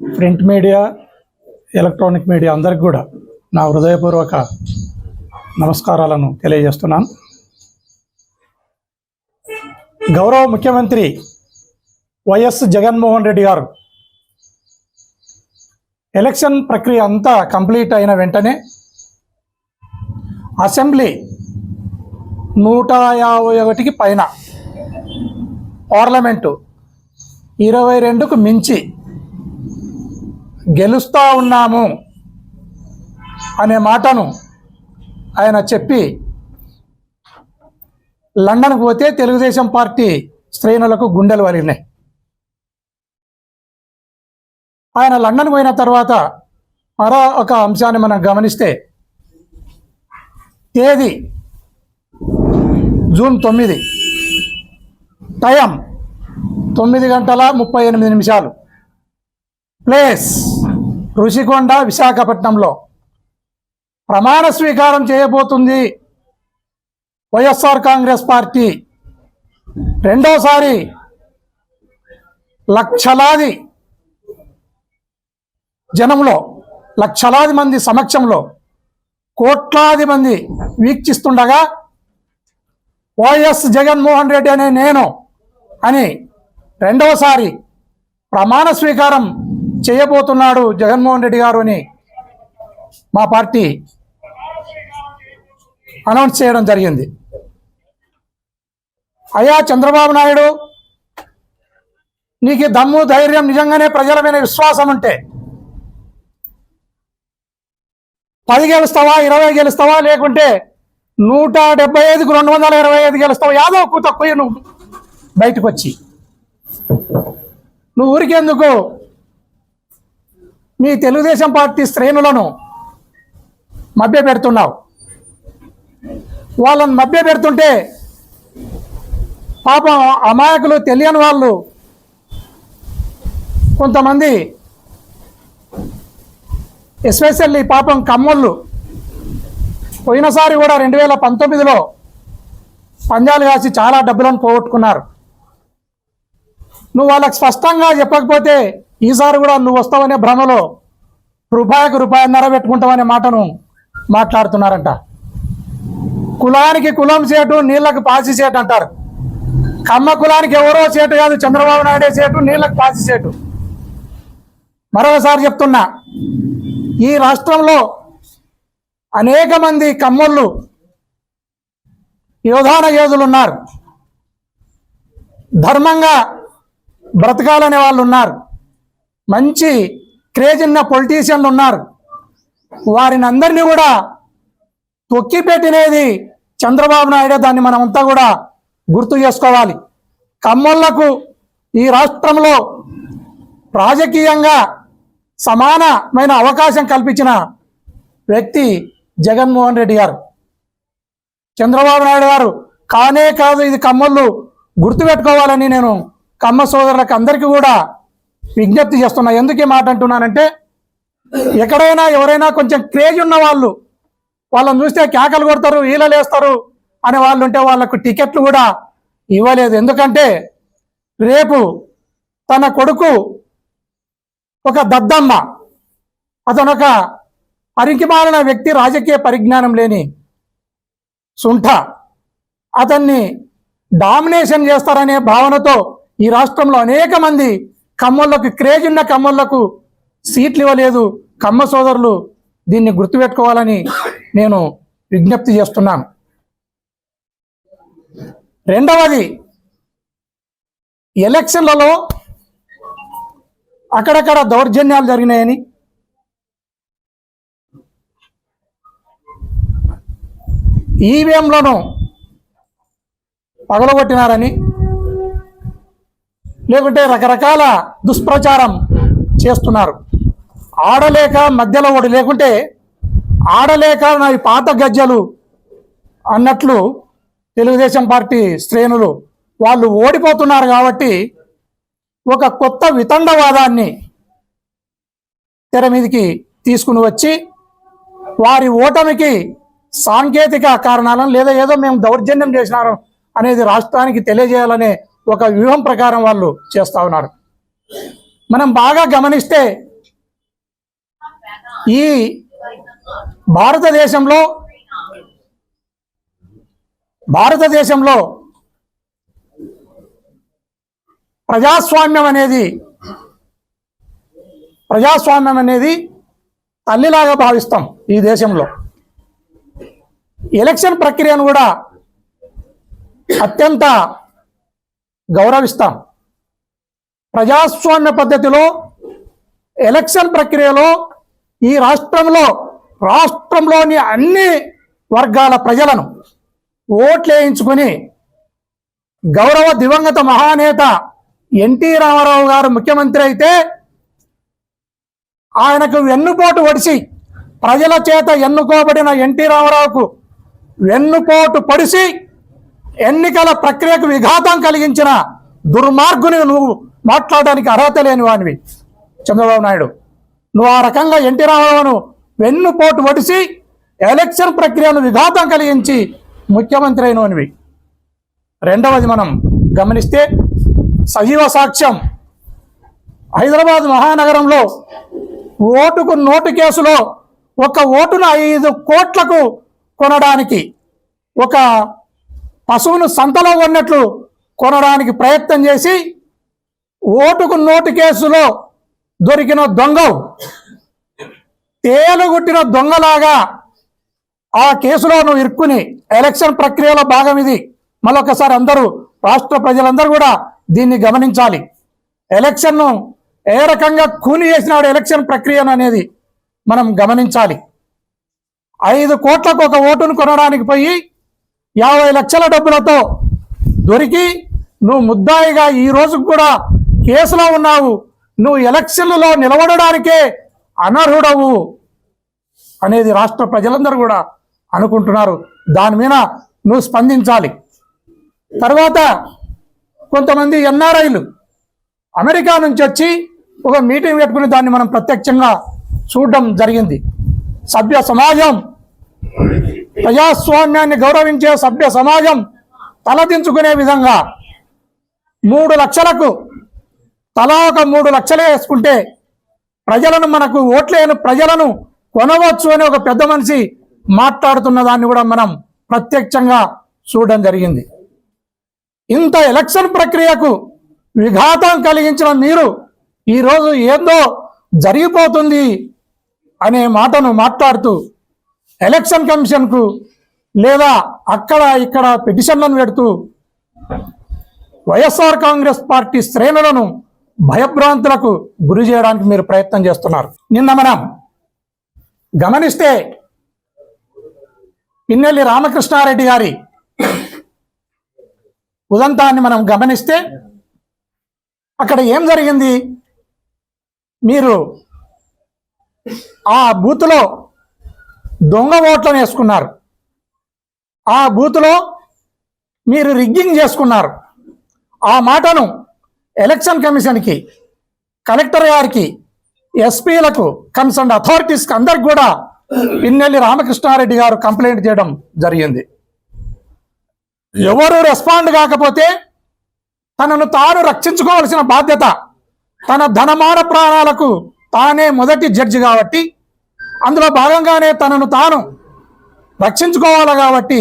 Print media, electronic media అందరికి కూడా నా హృదయపూర్వక నమస్కారాలను తెలియజేస్తున్నాను. గౌరవ ముఖ్యమంత్రి వైఎస్ జగన్మోహన్ రెడ్డి గారు ఎలక్షన్ ప్రక్రియ అంతా కంప్లీట్ అయిన వెంటనే అసెంబ్లీ 151కి పైన, పార్లమెంటు 22కు మించి గెలుస్తూ ఉన్నాము అనే మాటను ఆయన చెప్పి లండన్కు పోతే తెలుగుదేశం పార్టీ శ్రేణులకు గుండెలు వలిగినాయి. ఆయన లండన్ పోయిన తర్వాత మరో ఒక అంశాన్ని మనం గమనిస్తే, తేదీ జూన్ 9, టైం 9:38, ప్లేస్ ఋషికొండ, విశాఖపట్నంలో ప్రమాణ స్వీకారం చేయబోతుంది వైఎస్ఆర్ కాంగ్రెస్ పార్టీ. రెండోసారి లక్షలాది జనంలో, లక్షలాది మంది సమక్షంలో కోట్లాది మంది వీక్షిస్తుండగా వైఎస్ జగన్మోహన్ రెడ్డి అనే నేను అని రెండవసారి ప్రమాణ స్వీకారం చేయబోతున్నాడు జగన్మోహన్ రెడ్డి గారు అని మా పార్టీ అనౌన్స్ చేయడం జరిగింది. అయ్యా చంద్రబాబు నాయుడు, నీకు దమ్ము ధైర్యం నిజంగానే ప్రజల మీద విశ్వాసం ఉంటే 10 గెలుస్తావా, 20 గెలుస్తావా, లేకుంటే 175కు 225 గెలుస్తావా, యాదో తక్కువ నువ్వు బయటకు వచ్చి నువ్వు ఊరికేందుకు మీ తెలుగుదేశం పార్టీ శ్రేణులను మభ్య పెడుతున్నావు? వాళ్ళని మభ్య పెడుతుంటే పాపం అమాయకులు, తెలియని వాళ్ళు కొంతమంది, ఎస్పెషల్లీ పాపం కమ్మోళ్ళు, పోయినసారి కూడా 2019లో పందాలు కాసి చాలా డబ్బులను పోగొట్టుకున్నారు. నువ్వు వాళ్ళకి స్పష్టంగా చెప్పకపోతే ఈసారి కూడా నువ్వు వస్తావనే భ్రమలో రూపాయికి రూపాయన్నర పెట్టుకుంటావనే మాటను మాట్లాడుతున్నారంట. కులానికి కులం సేటు, నీళ్లకు పాసి సేటు అంటారు. కమ్మ కులానికి ఎవరో సేటు కాదు, చంద్రబాబు నాయుడే సేటు, నీళ్లకు పాసి సేటు. మరోసారి చెప్తున్నా, ఈ రాష్ట్రంలో అనేక మంది కమ్మోళ్ళు, యోధాన యోధులు ఉన్నారు, ధర్మంగా బ్రతకాలనే వాళ్ళు ఉన్నారు, మంచి క్రేజ్ ఉన్న పొలిటీషియన్లు ఉన్నారు. వారిని అందరినీ కూడా తొక్కిపెట్టినది చంద్రబాబు నాయుడు. దాన్ని మనమంతా కూడా గుర్తు చేసుకోవాలి. కమ్మోళ్లకు ఈ రాష్ట్రంలో రాజకీయంగా సమానమైన అవకాశం కల్పించిన వ్యక్తి జగన్మోహన్ రెడ్డి గారు. చంద్రబాబు నాయుడు గారు కానే కాదు, ఇది కమ్మోళ్ళు గుర్తుపెట్టుకోవాలని నేను కమ్మ సోదరులకు అందరికీ కూడా విజ్ఞప్తి చేస్తున్నా. ఎందుకు ఈ మాట అంటున్నానంటే, ఎక్కడైనా ఎవరైనా కొంచెం క్రేజ్ ఉన్న వాళ్ళు, వాళ్ళని చూస్తే కేకలు కొడతారు, ఈలలు వేస్తారు అనే వాళ్ళు ఉంటే వాళ్ళకు టికెట్లు కూడా ఇవ్వలేదు. ఎందుకంటే రేపు తన కొడుకు ఒక దద్దమ్మ, అతను ఒక పనికిమాలిన వ్యక్తి, రాజకీయ పరిజ్ఞానం లేని సుంఠ, అతన్ని డామినేషన్ చేస్తారనే భావనతో ఈ రాష్ట్రంలో అనేక మంది కమ్మోళ్లకు, క్రేజ్ ఉన్న కమ్మోళ్లకు సీట్లు ఇవ్వలేదు. కమ్మ సోదరులు దీన్ని గుర్తుపెట్టుకోవాలని నేను విజ్ఞప్తి చేస్తున్నాను. రెండవది, ఎలక్షన్లలో అక్కడక్కడ దౌర్జన్యాలు జరిగినాయని, ఈవీఎంలను పగలగొట్టినారని, లేకుంటే రకరకాల దుష్ప్రచారం చేస్తున్నారు. ఆడలేక మధ్యలో ఓడి, లేకుంటే ఆడలేక నావి పాత గజ్జలు అన్నట్లు తెలుగుదేశం పార్టీ శ్రేణులు వాళ్ళు ఓడిపోతున్నారు. కాబట్టి ఒక కొత్త వితండవాదాన్ని తెర మీదకి తీసుకుని వచ్చి వారి ఓటమికి సాంకేతిక కారణాలను, లేదా ఏదో మేము దౌర్జన్యం చేసినారు అనేది రాష్ట్రానికి తెలియజేయాలనే ఒక వ్యూహం ప్రకారం వాళ్ళు చేస్తూ ఉన్నారు. మనం బాగా గమనిస్తే ఈ భారతదేశంలో ప్రజాస్వామ్యం అనేది తల్లిలాగా భావిస్తాం. ఈ దేశంలో ఎలక్షన్ ప్రక్రియను కూడా అత్యంత గౌరవిస్తాం. ప్రజాస్వామ్య పద్ధతిలో ఎలక్షన్ ప్రక్రియలో ఈ రాష్ట్రంలోని అన్ని వర్గాల ప్రజలను ఓట్లు వేయించుకొని గౌరవ దివంగత మహానేత ఎన్టీ రామారావు గారు ముఖ్యమంత్రి అయితే ఆయనకు వెన్నుపోటు ఒడిసి ప్రజల చేత ఎన్నుకోబడిన ఎన్టీ రామారావుకు వెన్నుపోటు పొడిసి ఎన్నికల ప్రక్రియకు విఘాతం కలిగించిన దుర్మార్గుని నువ్వు మాట్లాడడానికి అర్హత లేని వానివి చంద్రబాబు నాయుడు. నువ్వు ఆ రకంగా ఎన్టీ రామారావును వెన్నుపోటు ఒడిసి ఎలక్షన్ ప్రక్రియను విఘాతం కలిగించి ముఖ్యమంత్రి అయినవి. రెండవది మనం గమనిస్తే సజీవ సాక్ష్యం హైదరాబాద్ మహానగరంలో ఓటుకు నోటు కేసులో ఒక ఓటును 5 కోట్లకు కొనడానికి, ఒక పశువును సంతలో ఉన్నట్లు కొనడానికి ప్రయత్నం చేసి ఓటుకు నోటు కేసులో దొరికిన దొంగ తేలుగుట్టిన దొంగలాగా ఆ కేసులో నువ్వు ఇరుక్కుని ఎలక్షన్ ప్రక్రియలో భాగం ఇది. మళ్ళొకసారి అందరూ రాష్ట్ర ప్రజలందరూ కూడా దీన్ని గమనించాలి. ఎలక్షన్ను ఏ రకంగా కూని చేసినాడు ఎలక్షన్ ప్రక్రియను అనేది మనం గమనించాలి. 5 కోట్లకు ఒక ఓటును కొనడానికి పోయి 50 లక్షల డబ్బులతో దొరికి నువ్వు ముద్దాయిగా ఈ రోజు కూడా కేసులో ఉన్నావు. నువ్వు ఎలక్షన్లలో నిలబడడానికే అనర్హుడవు అనేది రాష్ట్ర ప్రజలందరూ కూడా అనుకుంటున్నారు. దాని మీద నువ్వు స్పందించాలి. తర్వాత కొంతమంది ఎన్ఆర్ఐలు అమెరికా నుంచి వచ్చి ఒక మీటింగ్ పెట్టుకుని దాన్ని మనం ప్రత్యక్షంగా చూడడం జరిగింది. సభ్య సమాజం, ప్రజాస్వామ్యాన్ని గౌరవించే సభ్య సమాజం తలదించుకునే విధంగా 3 లక్షలకు తలా ఒక 3 లక్షలే వేసుకుంటే మనకు ఓట్లేని ప్రజలను కొనవచ్చు అని ఒక పెద్ద మనిషి మాట్లాడుతున్న దాన్ని కూడా మనం ప్రత్యక్షంగా చూడడం జరిగింది. ఇంత ఎలక్షన్ ప్రక్రియకు విఘాతం కలిగించిన మీరు ఈరోజు ఏందో జరిగిపోతుంది అనే మాటను మాట్లాడుతూ ఎలక్షన్ కమిషన్కు లేదా అక్కడ ఇక్కడ పిటిషన్లను పెడుతూ వైఎస్ఆర్ కాంగ్రెస్ పార్టీ శ్రేణులను భయభ్రాంతులకు గురి చేయడానికి మీరు ప్రయత్నం చేస్తున్నారు. నిన్న మనం గమనిస్తే పిన్నెల్లి రామకృష్ణారెడ్డి గారి ఉదంతాన్ని మనం గమనిస్తే అక్కడ ఏం జరిగింది? మీరు ఆ బూత్లో దొంగ ఓట్లను వేసుకున్నారు. ఆ బూత్లో మీరు రిగ్గింగ్ చేసుకున్నారు. ఆ మాటను ఎలక్షన్ కమిషన్కి, కలెక్టర్ గారికి, ఎస్పీలకు, కన్సర్న్ అథారిటీస్కి అందరికి కూడా పిన్నెల్లి రామకృష్ణారెడ్డి గారు కంప్లైంట్ చేయడం జరిగింది. ఎవరు రెస్పాండ్ కాకపోతే తనను తాను రక్షించుకోవాల్సిన బాధ్యత, తన ధనమాన ప్రాణాలకు తానే మొదటి జడ్జి కాబట్టి అందులో భాగంగానే తనను తాను రక్షించుకోవాలి కాబట్టి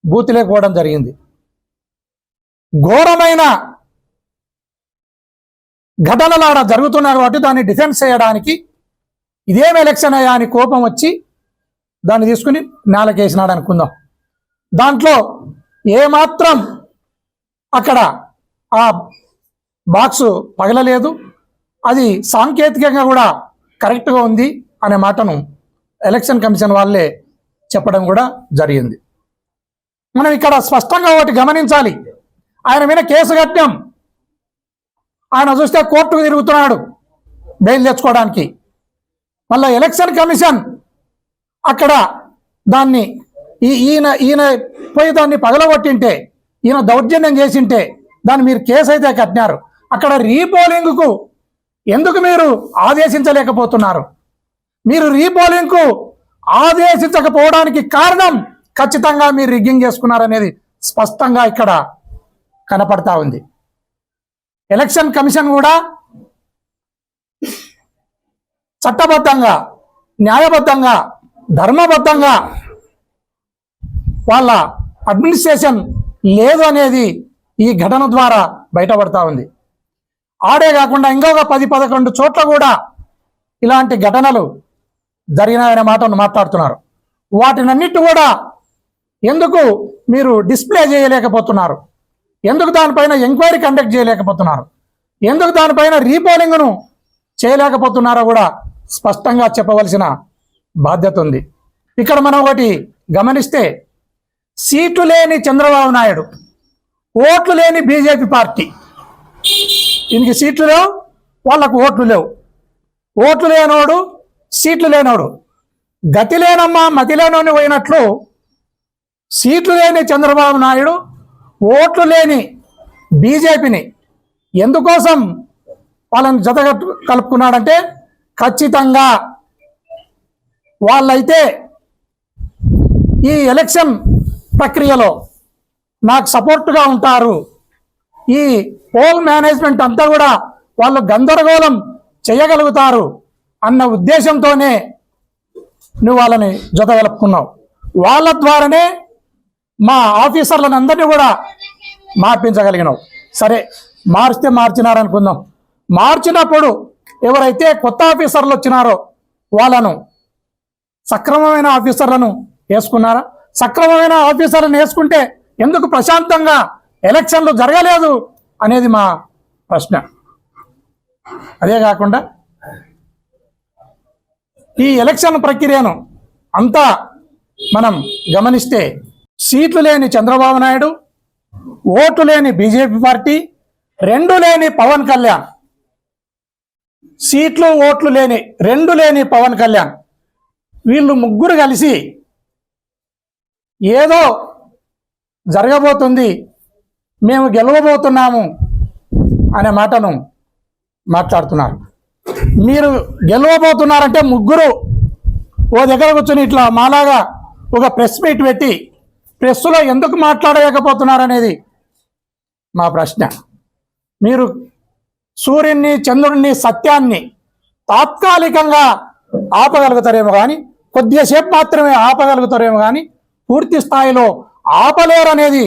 బూతులే పోవడం జరిగింది. ఘోరమైన ఘటనలు ఆడ జరుగుతున్నారు కాబట్టి దాన్ని డిఫెన్స్ చేయడానికి ఇదేం ఎలక్షన్ అయ్యా అని కోపం వచ్చి దాన్ని తీసుకుని నేలకేసినాడు అనుకుందాం. దాంట్లో ఏమాత్రం అక్కడ ఆ బాక్సు పగలలేదు, అది సాంకేతికంగా కూడా కరెక్ట్గా ఉంది అనే మాటను ఎలక్షన్ కమిషన్ వాళ్ళే చెప్పడం కూడా జరిగింది. మనం ఇక్కడ స్పష్టంగా ఒకటి గమనించాలి. ఆయన మీద కేసు కట్టాం. ఆయన చూస్తే కోర్టుకు తిరుగుతున్నాడు బెయిల్ తెచ్చుకోవడానికి. మళ్ళీ ఎలక్షన్ కమిషన్ అక్కడ దాన్ని ఈయన పోయి దాన్ని పగలగొట్టింటే, ఈయన దౌర్జన్యం చేసింటే దాన్ని మీరు కేసు అయితే కట్టినారు. అక్కడ రీపోలింగ్కు ఎందుకు మీరు ఆదేశించలేకపోతున్నారు? మీరు రీపోలింగ్కు ఆదేశించకపోవడానికి కారణం ఖచ్చితంగా మీరు రిగ్గింగ్ చేసుకున్నారనేది స్పష్టంగా ఇక్కడ కనపడతా ఉంది. ఎలక్షన్ కమిషన్ కూడా చట్టబద్ధంగా న్యాయబద్ధంగా ధర్మబద్ధంగా వాళ్ళ అడ్మినిస్ట్రేషన్ లేదు అనేది ఈ ఘటన ద్వారా బయటపడతా ఉంది. ఆడే కాకుండా ఇంకొక 10-11 చోట్ల కూడా ఇలాంటి ఘటనలు జరిగినాయనే మాటను మాట్లాడుతున్నారు. వాటినన్నిటి కూడా ఎందుకు మీరు డిస్ప్లే చేయలేకపోతున్నారు? ఎందుకు దానిపైన ఎంక్వైరీ కండక్ట్ చేయలేకపోతున్నారు? ఎందుకు దానిపైన రీపోలింగ్ను చేయలేకపోతున్నారో కూడా స్పష్టంగా చెప్పవలసిన బాధ్యత ఉంది. ఇక్కడ మనం ఒకటి గమనిస్తే, సీట్లు లేని చంద్రబాబు నాయుడు, ఓట్లు లేని బీజేపీ పార్టీ. దీనికి సీట్లు లేవు, వాళ్ళకు ఓట్లు లేవు. ఓట్లు లేనోడు, సీట్లు లేనోడు, గతి లేనమ్మా మతి లేనోని పోయినట్లు సీట్లు లేని చంద్రబాబు నాయుడు ఓట్లు లేని బీజేపీని ఎందుకోసం వాళ్ళని కలుపుకున్నాడంటే, ఖచ్చితంగా వాళ్ళైతే ఈ ఎలక్షన్ ప్రక్రియలో నాకు సపోర్టుగా ఉంటారు, ఈ పోల్ మేనేజ్మెంట్ అంతా కూడా వాళ్ళు గందరగోళం చేయగలుగుతారు అన్న ఉద్దేశంతోనే నువ్వు వాళ్ళని కలుపుకున్నావు. వాళ్ళ ద్వారానే మా ఆఫీసర్లను అందరినీ కూడా మార్పించగలిగినావు. సరే, మార్చితే మార్చినారనుకుందాం. మార్చినప్పుడు ఎవరైతే కొత్త ఆఫీసర్లు వచ్చినారో వాళ్ళను సక్రమమైన ఆఫీసర్లను వేసుకున్నారా? సక్రమమైన ఆఫీసర్లను వేసుకుంటే ఎందుకు ప్రశాంతంగా ఎలక్షన్లు జరగలేదు అనేది మా ప్రశ్న. అదే కాకుండా ఈ ఎలక్షన్ ప్రక్రియను అంతా మనం గమనిస్తే, సీట్లు లేని చంద్రబాబు నాయుడు, ఓట్లు లేని బీజేపీ పార్టీ, రెండు లేని పవన్ కళ్యాణ్, సీట్లు ఓట్లు లేని రెండు లేని పవన్ కళ్యాణ్, వీళ్ళు ముగ్గురు కలిసి ఏదో జరగబోతుంది, మేము గెలవబోతున్నాము అనే మాటను మాట్లాడుతున్నారు. మీరు గెలవబోతున్నారంటే ముగ్గురు ఓ దగ్గర కూర్చొని ఇట్లా మాలాగా ఒక ప్రెస్ మీట్ పెట్టి ప్రెస్సులో ఎందుకు మాట్లాడలేకపోతున్నారనేది మా ప్రశ్న. మీరు సూర్యుడిని, చంద్రుడిని, సత్యాన్ని తాత్కాలికంగా ఆపగలుగుతారేమో కానీ, కొద్దిసేపు మాత్రమే ఆపగలుగుతారేమో కానీ పూర్తి స్థాయిలో ఆపలేరనేది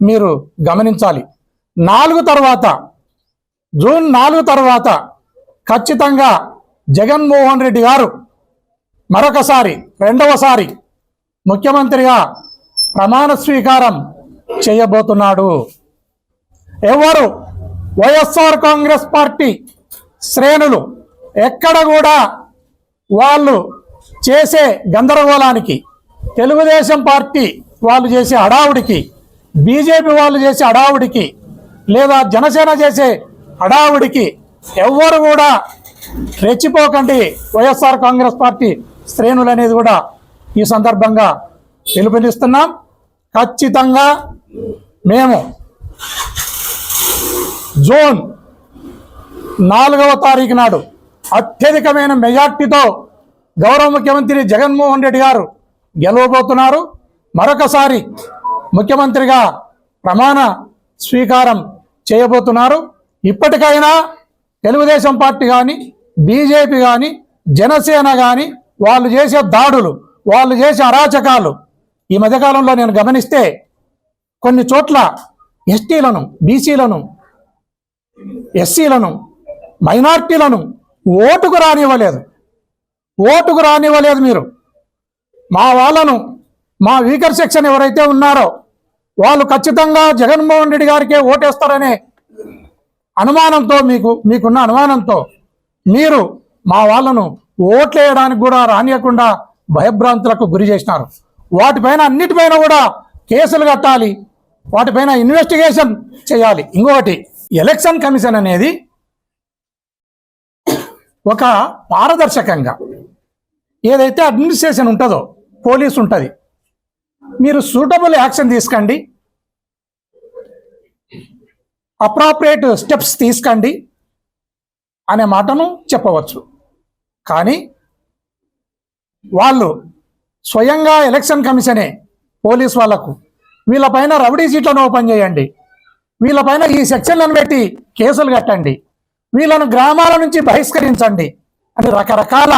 మీరు గమనించాలి. జూన్ 4 తర్వాత ఖచ్చితంగా జగన్మోహన్ రెడ్డి గారు మరొకసారి, రెండవసారి ముఖ్యమంత్రిగా ప్రమాణ స్వీకారం చేయబోతున్నాడు. ఎవరు వైఎస్ఆర్ కాంగ్రెస్ పార్టీ శ్రేణులు ఎక్కడ కూడా వాళ్ళు చేసే గందరగోళానికి, తెలుగుదేశం పార్టీ వాళ్ళు చేసే హడావుడికి, బీజేపీ వాళ్ళు చేసే హడావుడికి, లేదా జనసేన చేసే హడావుడికి ఎవ్వరు కూడా రెచ్చిపోకండి. వైఎస్ఆర్ కాంగ్రెస్ పార్టీ శ్రేణులు అనేది కూడా ఈ సందర్భంగా పిలుపునిస్తున్నాం. ఖచ్చితంగా మేము జూన్ 4వ తారీఖు నాడు అత్యధికమైన మెజార్టీతో గౌరవ ముఖ్యమంత్రి జగన్మోహన్ రెడ్డి గారు గెలవబోతున్నారు. మరొకసారి ముఖ్యమంత్రిగా ప్రమాణ స్వీకారం చేయబోతున్నారు. ఇప్పటికైనా తెలుగుదేశం పార్టీ కానీ, బీజేపీ కానీ, జనసేన కానీ వాళ్ళు చేసే దాడులు, వాళ్ళు చేసే అరాచకాలు ఈ మధ్యకాలంలో నేను గమనిస్తే కొన్ని చోట్ల ఎస్టీలను, బీసీలను, ఎస్సీలను, మైనార్టీలను ఓటుకు రానివ్వలేదు. మీరు మా వాళ్ళను, మా వీకర్ సెక్షన్ ఎవరైతే ఉన్నారో వాళ్ళు ఖచ్చితంగా జగన్మోహన్ రెడ్డి గారికే ఓటేస్తారనే అనుమానంతో, మీకున్న అనుమానంతో మీరు మా వాళ్ళను ఓట్లేయడానికి కూడా రానియకుండా భయభ్రాంతులకు గురి చేసినారు. వాటిపైన అన్నిటిపైన కూడా కేసులు కట్టాలి, వాటిపైన ఇన్వెస్టిగేషన్ చేయాలి. ఇంకొకటి, ఎలక్షన్ కమిషన్ అనేది ఒక పారదర్శకంగా ఏదైతే అడ్మినిస్ట్రేషన్ ఉంటుందో, పోలీసు ఉంటుంది, మీరు సూటబుల్ యాక్షన్ తీసుకోండి, అప్రాప్రియేట్ స్టెప్స్ తీసుకోండి అనే మాటను చెప్పవచ్చు. కానీ వాళ్ళు స్వయంగా ఎలక్షన్ కమిషనే పోలీస్ వాళ్లకు వీళ్ళపైన రౌడీ సీట్లను ఓపెన్ చేయండి, వీళ్ళపైన ఈ సెక్షన్లను పెట్టి కేసులు కట్టండి, వీళ్ళను గ్రామాల నుంచి బహిష్కరించండి అని రకరకాల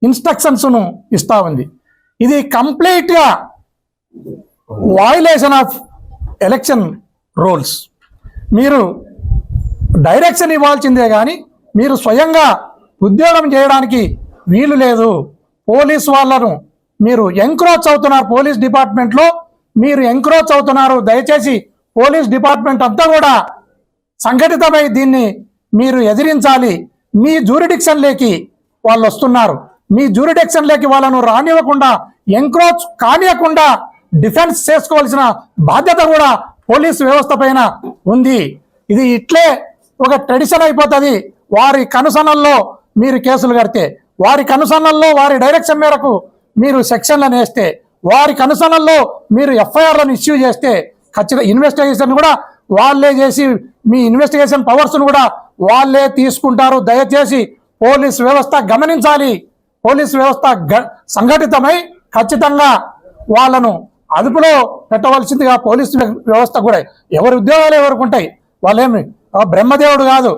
ఇన్స్ట్రక్షన్స్ను ఇస్తూ ఉంది. ఇది కంప్లీట్గా వయలేషన్ ఆఫ్ ఎలక్షన్ రూల్స్. మీరు డైరెక్షన్ ఇవ్వాల్సిందే కానీ మీరు స్వయంగా ఉద్యోగం చేయడానికి వీలు లేదు. పోలీస్ వాళ్ళను మీరు ఎంక్రోచ్ అవుతున్నారు, పోలీస్ డిపార్ట్మెంట్లో మీరు ఎంక్రోచ్ అవుతున్నారు. దయచేసి పోలీస్ డిపార్ట్మెంట్ అంతా కూడా సంఘటితమై దీన్ని మీరు ఎదిరించాలి. మీ జ్యూరిడిక్షన్లోకి వాళ్ళు వస్తున్నారు, మీ జ్యూరిడిక్షన్లోకి వాళ్ళను రానివ్వకుండా, ఎంక్రోచ్ కానియకుండా డిఫెన్స్ చేసుకోవాల్సిన బాధ్యత కూడా పోలీసు వ్యవస్థ పైన ఉంది. ఇది ఇట్లే ఒక ట్రెడిషన్ అయిపోతుంది. వారి కనుసన్నల్లో మీరు కేసులు కడితే, వారి కనుసన్నల్లో వారి డైరెక్షన్ మేరకు మీరు సెక్షన్లను వేస్తే, వారి కనుసన్నల్లో మీరు ఎఫ్ఐఆర్లను ఇష్యూ చేస్తే ఖచ్చితంగా ఇన్వెస్టిగేషన్ కూడా వాళ్ళే చేసి మీ ఇన్వెస్టిగేషన్ పవర్స్ను కూడా వాళ్ళే తీసుకుంటారు. దయచేసి పోలీస్ వ్యవస్థ గమనించాలి. పోలీస్ వ్యవస్థ సంఘటితమై ఖచ్చితంగా వాళ్ళను అదుపులో పెట్టవలసిందిగా పోలీసు వ్యవస్థ కూడా, ఎవరి ఉద్యోగాలు ఎవరికి ఉంటాయి, వాళ్ళేమి బ్రహ్మదేవుడు కాదు.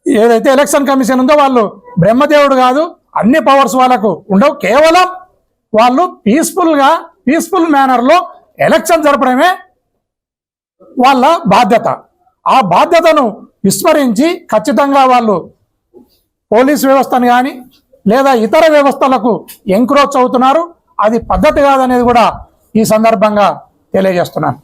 ఏదైతే ఎలక్షన్ కమిషన్ ఉందో వాళ్ళు బ్రహ్మదేవుడు కాదు, అన్ని పవర్స్ వాళ్ళకు ఉండవు. కేవలం వాళ్ళు పీస్ఫుల్ మేనర్లో ఎలక్షన్ జరపడమే వాళ్ళ బాధ్యత. ఆ బాధ్యతను విస్మరించి ఖచ్చితంగా వాళ్ళు పోలీస్ వ్యవస్థను కానీ లేదా ఇతర వ్యవస్థలకు ఎంక్రోచ్ అవుతున్నారు. అది పద్ధతి కాదనేది కూడా ఈ సందర్భంగా తెలియజేస్తున్నాను.